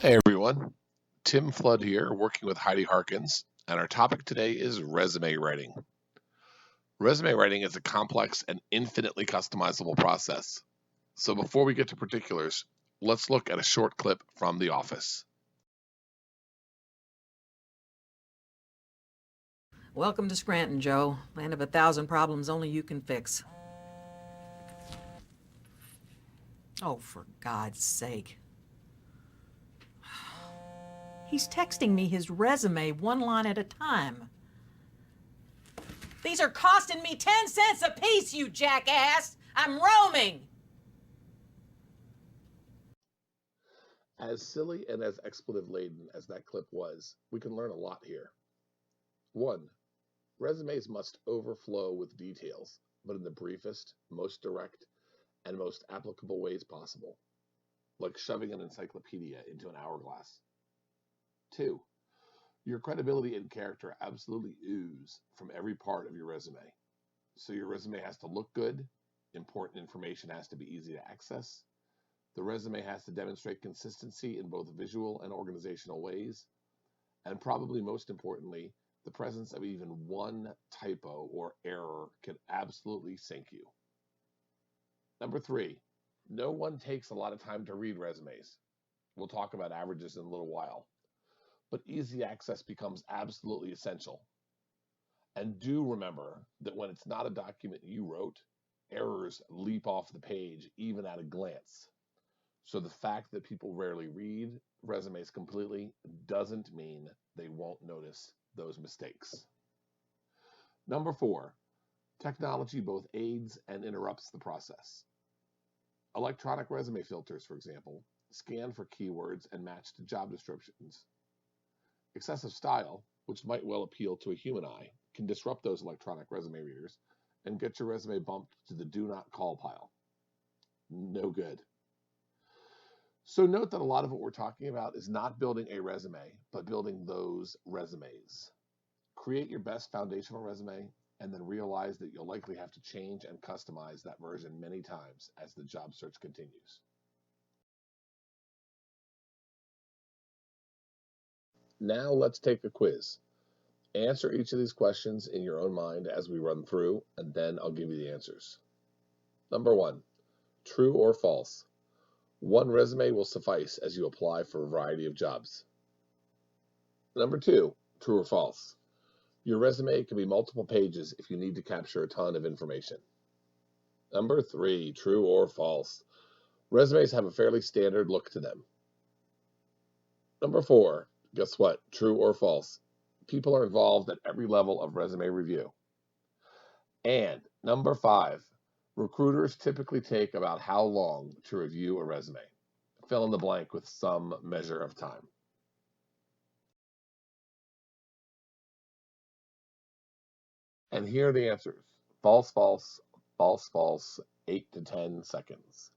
Hey everyone, Tim Flood here, working with Heidi Harkins, and our topic today is resume writing. Resume writing is a complex and infinitely customizable process. So before we get to particulars, let's look at a short clip from The Office. Welcome to Scranton, Joe. Land of a thousand problems only you can fix. Oh, for God's sake. He's texting me his resume one line at a time. These are costing me 10 cents a piece, you jackass! I'm roaming! As silly and as expletive laden as that clip was, we can learn a lot here. 1. Resumes must overflow with details, but in the briefest, most direct, and most applicable ways possible, like shoving an encyclopedia into an hourglass. 2. Your credibility and character absolutely ooze from every part of your resume. So your resume has to look good, important information has to be easy to access, the resume has to demonstrate consistency in both visual and organizational ways, and probably most importantly, the presence of even one typo or error can absolutely sink you. Number 3, no one takes a lot of time to read resumes. We'll talk about averages in a little while. But easy access becomes absolutely essential. And do remember that when it's not a document you wrote, errors leap off the page even at a glance. So the fact that people rarely read resumes completely doesn't mean they won't notice those mistakes. Number 4, technology both aids and interrupts the process. Electronic resume filters, for example, scan for keywords and match to job descriptions. Excessive style, which might well appeal to a human eye, can disrupt those electronic resume readers and get your resume bumped to the do not call pile. No good. So note that a lot of what we're talking about is not building a resume, but building those resumes. Create your best foundational resume and then realize that you'll likely have to change and customize that version many times as the job search continues. Now let's take a quiz. Answer each of these questions in your own mind as we run through, and then I'll give you the answers. Number 1, true or false? One resume will suffice as you apply for a variety of jobs. Number 2, true or false? Your resume can be multiple pages if you need to capture a ton of information. Number 3, true or false? Resumes have a fairly standard look to them. Number 4, guess what? True or false? People are involved at every level of resume review. And number 5, recruiters typically take about how long to review a resume? Fill in the blank with some measure of time. And here are the answers. False, false, false, false, 8 to 10 seconds.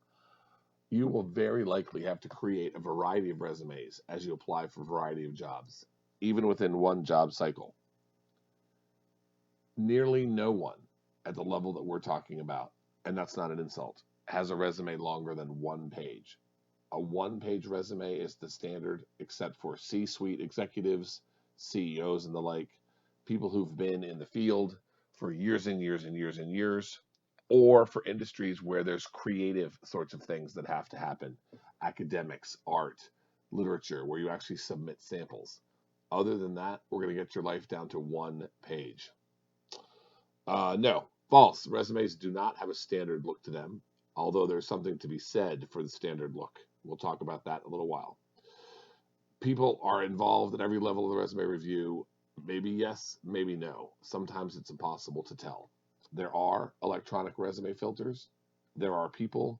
You will very likely have to create a variety of resumes as you apply for a variety of jobs, even within one job cycle. Nearly no one at the level that we're talking about, and that's not an insult, has a resume longer than one page. A one-page resume is the standard, except for C-suite executives, CEOs and the like, people who've been in the field for years and years and years and years, or for industries where there's creative sorts of things that have to happen, academics, art, literature, where you actually submit samples. Other than that, we're going to get your life down to one page. No, false. Resumes do not have a standard look to them, although there's something to be said for the standard look. We'll talk about that in a little while. People are involved at every level of the resume review. Maybe yes, maybe no. Sometimes it's impossible to tell. There are electronic resume filters. There are people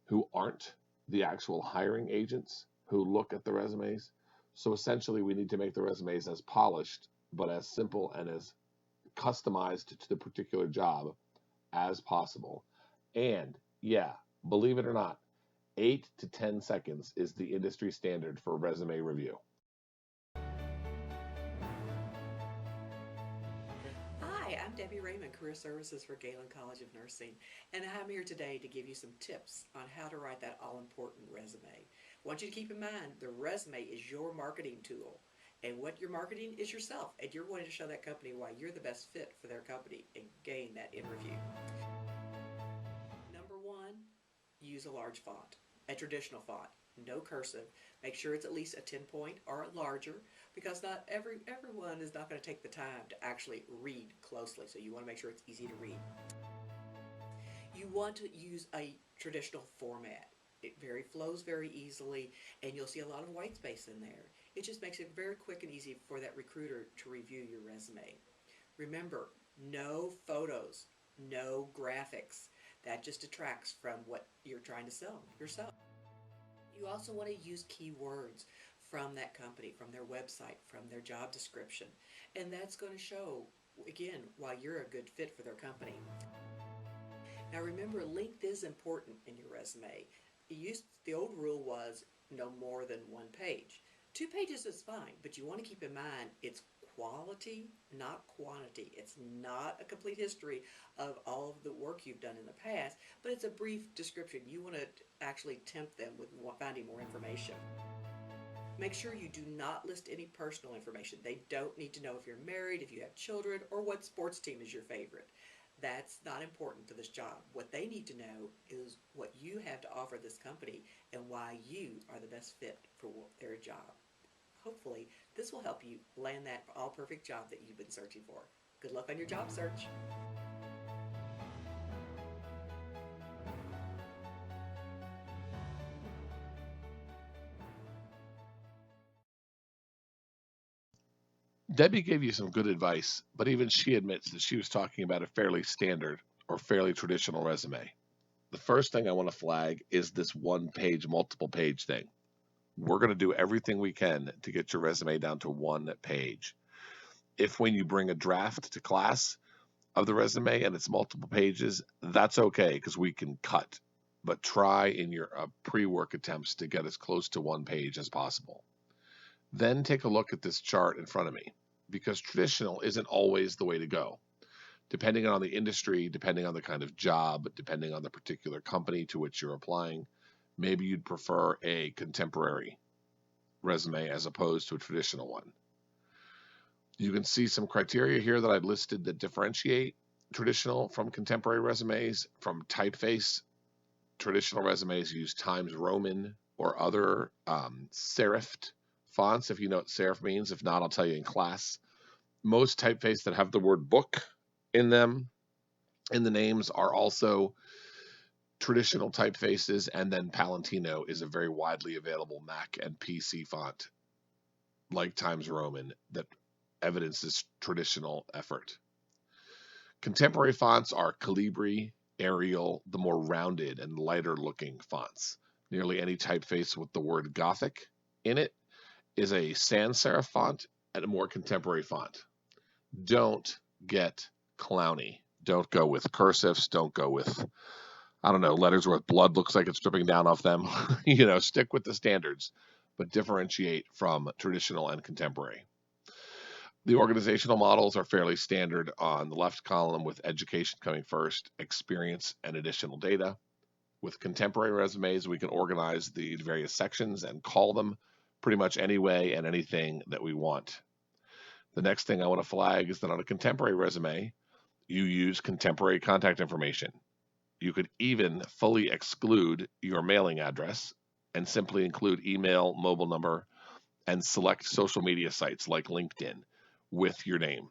who aren't the actual hiring agents who look at the resumes. So essentially, we need to make the resumes as polished, but as simple and as customized to the particular job as possible. And yeah, believe it or not, 8 to 10 seconds is the industry standard for resume review. Hi, I'm Debbie Raymond, Career Services for Galen College of Nursing, and I'm here today to give you some tips on how to write that all-important resume. I want you to keep in mind the resume is your marketing tool. And what you're marketing is yourself. And you're wanting to show that company why you're the best fit for their company and gain that interview. Number one, use a large font, a traditional font, no cursive. Make sure it's at least a 10 point or larger because not everyone is not going to take the time to actually read closely. So you want to make sure it's easy to read. You want to use a traditional format. It flows very easily, and you'll see a lot of white space in there. It just makes it very quick and easy for that recruiter to review your resume. Remember, no photos, no graphics. That just detracts from what you're trying to sell yourself. You also want to use keywords from that company, from their website, from their job description. And that's going to show, again, why you're a good fit for their company. Now remember, length is important in your resume. The old rule was no more than 1 page. 2 pages is fine, but you want to keep in mind it's quality, not quantity. It's not a complete history of all of the work you've done in the past, but it's a brief description. You want to actually tempt them with finding more information. Make sure you do not list any personal information. They don't need to know if you're married, if you have children, or what sports team is your favorite. That's not important to this job. What they need to know is what you have to offer this company and why you are the best fit for their job. Hopefully, this will help you land that all-perfect job that you've been searching for. Good luck on your job search. Debbie gave you some good advice, but even she admits that she was talking about a fairly standard or fairly traditional resume. The first thing I want to flag is this 1 page, multiple page thing. We're going to do everything we can to get your resume down to 1 page. If when you bring a draft to class of the resume and it's multiple pages, that's okay because we can cut. But try in your pre-work attempts to get as close to 1 page as possible. Then take a look at this chart in front of me because traditional isn't always the way to go. Depending on the industry, depending on the kind of job, depending on the particular company to which you're applying, maybe you'd prefer a contemporary resume as opposed to a traditional one. You can see some criteria here that I've listed that differentiate traditional from contemporary resumes. From typeface, traditional resumes use Times Roman or other serifed fonts, if you know what serif means. If not, I'll tell you in class. Most typefaces that have the word book in them, in the names, are also traditional typefaces, and then Palantino is a very widely available Mac and PC font like Times Roman that evidences traditional effort. Contemporary fonts are Calibri, Arial, the more rounded and lighter looking fonts. Nearly any typeface with the word Gothic in it is a sans serif font and a more contemporary font. Don't get clowny. Don't go with cursives. Don't go with, I don't know, letters where blood looks like it's dripping down off them. Stick with the standards, but differentiate from traditional and contemporary. The organizational models are fairly standard on the left column, with education coming first, experience, and additional data. With contemporary resumes, we can organize the various sections and call them pretty much any way and anything that we want. The next thing I want to flag is that on a contemporary resume, you use contemporary contact information. You could even fully exclude your mailing address and simply include email, mobile number, and select social media sites like LinkedIn with your name.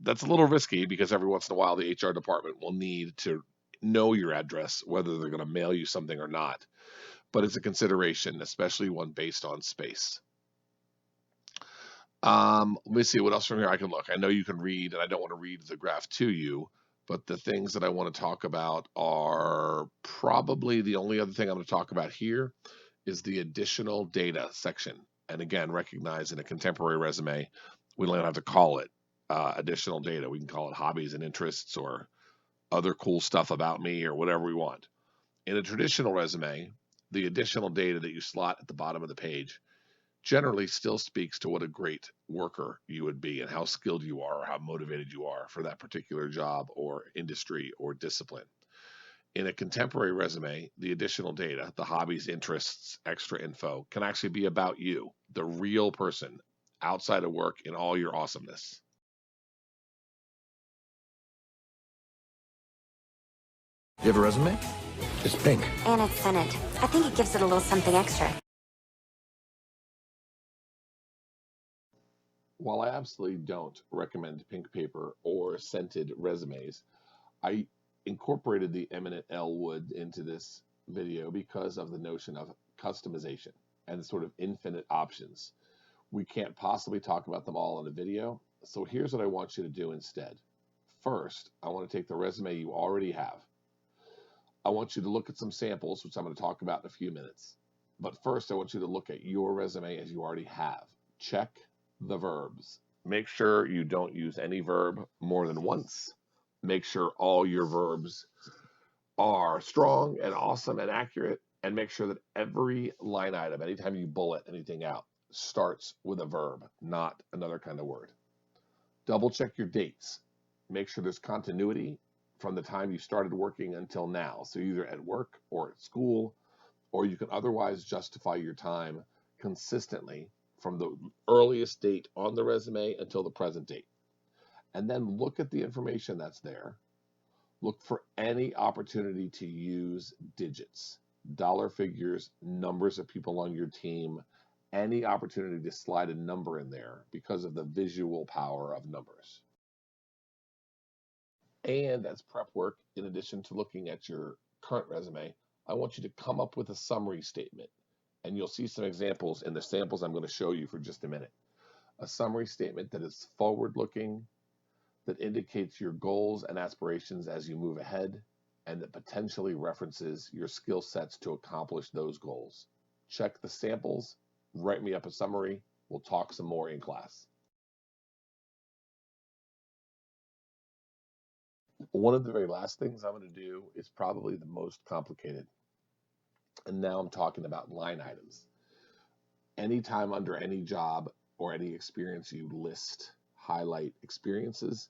That's a little risky because every once in a while the HR department will need to know your address, whether they're going to mail you something or not. But it's a consideration, especially one based on space. Let me see what else from here I can look. I know you can read, and I don't want to read the graph to you, but the things that I want to talk about are probably the only other thing I'm going to talk about here is the additional data section. And again, recognize in a contemporary resume, we don't have to call it additional data. We can call it hobbies and interests or other cool stuff about me or whatever we want. In a traditional resume, the additional data that you slot at the bottom of the page generally still speaks to what a great worker you would be and how skilled you are or how motivated you are for that particular job or industry or discipline. In a contemporary resume, the additional data, the hobbies, interests, extra info, can actually be about you, the real person, outside of work in all your awesomeness. You have a resume? It's pink. And it's scented. I think it gives it a little something extra. While I absolutely don't recommend pink paper or scented resumes, I incorporated the eminent Elwood into this video because of the notion of customization and sort of infinite options. We can't possibly talk about them all in a video, so here's what I want you to do instead. First, I want to take the resume you already have. I want you to look at some samples, which I'm going to talk about in a few minutes. But first, I want you to look at your resume as you already have. Check the verbs. Make sure you don't use any verb more than once. Make sure all your verbs are strong and awesome and accurate, and make sure that every line item, anytime you bullet anything out, starts with a verb, not another kind of word. Double check your dates. Make sure there's continuity from the time you started working until now. So either at work or at school, or you can otherwise justify your time consistently from the earliest date on the resume until the present date. And then look at the information that's there. Look for any opportunity to use digits, dollar figures, numbers of people on your team, any opportunity to slide a number in there because of the visual power of numbers. And as prep work, in addition to looking at your current resume, I want you to come up with a summary statement. And you'll see some examples in the samples I'm going to show you for just a minute. A summary statement that is forward-looking, that indicates your goals and aspirations as you move ahead, and that potentially references your skill sets to accomplish those goals. Check the samples, write me up a summary. We'll talk some more in class. One of the very last things I'm going to do is probably the most complicated. And now I'm talking about line items. Anytime under any job or any experience you list, highlight experiences,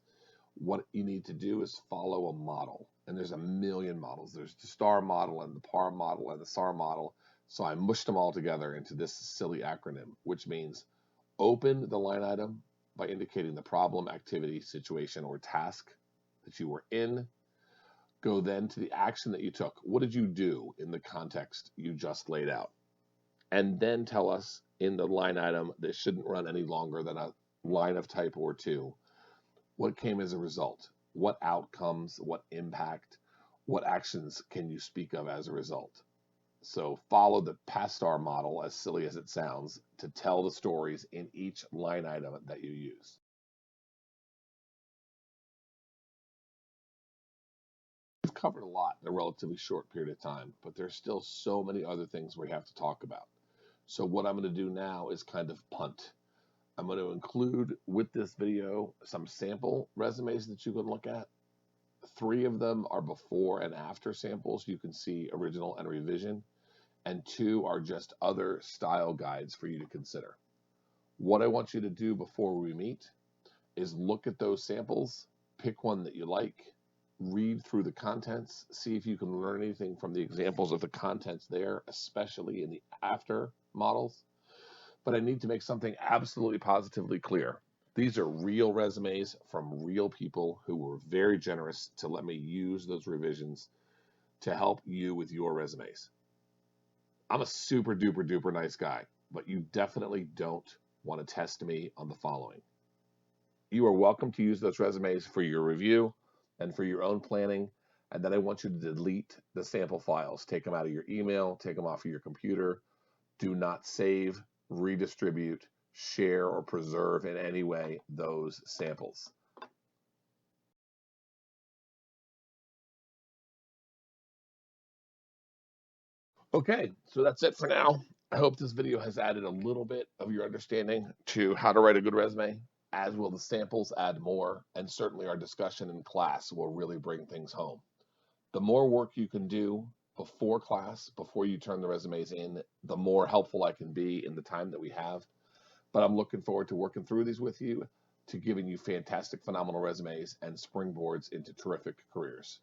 what you need to do is follow a model. And there's a million models. There's the STAR model and the PAR model and the SAR model. So I mushed them all together into this silly acronym, which means open the line item by indicating the problem, activity, situation, or task that you were in. Go then to the action that you took. What did you do in the context you just laid out? And then tell us in the line item that shouldn't run any longer than a line of type or two. What came as a result? What outcomes, what impact, what actions can you speak of as a result? So follow the PASTAR model, as silly as it sounds, to tell the stories in each line item that you use. We've covered a lot in a relatively short period of time, but there's still so many other things we have to talk about. So what I'm going to do now is kind of punt. I'm going to include with this video some sample resumes that you can look at. 3 of them are before and after samples. You can see original and revision. And 2 are just other style guides for you to consider. What I want you to do before we meet is look at those samples, pick one that you like, read through the contents, see if you can learn anything from the examples of the contents there, especially in the after models. But I need to make something absolutely positively clear. These are real resumes from real people who were very generous to let me use those revisions to help you with your resumes. I'm a super duper duper nice guy, but you definitely don't want to test me on the following. You are welcome to use those resumes for your review and for your own planning, and then I want you to delete the sample files. Take them out of your email, take them off of your computer. Do not save, redistribute, share, or preserve in any way those samples. Okay, so that's it for now. I hope this video has added a little bit of your understanding to how to write a good resume, as will the samples add more, and certainly our discussion in class will really bring things home. The more work you can do before class, before you turn the resumes in, the more helpful I can be in the time that we have. But I'm looking forward to working through these with you, to giving you fantastic, phenomenal resumes and springboards into terrific careers.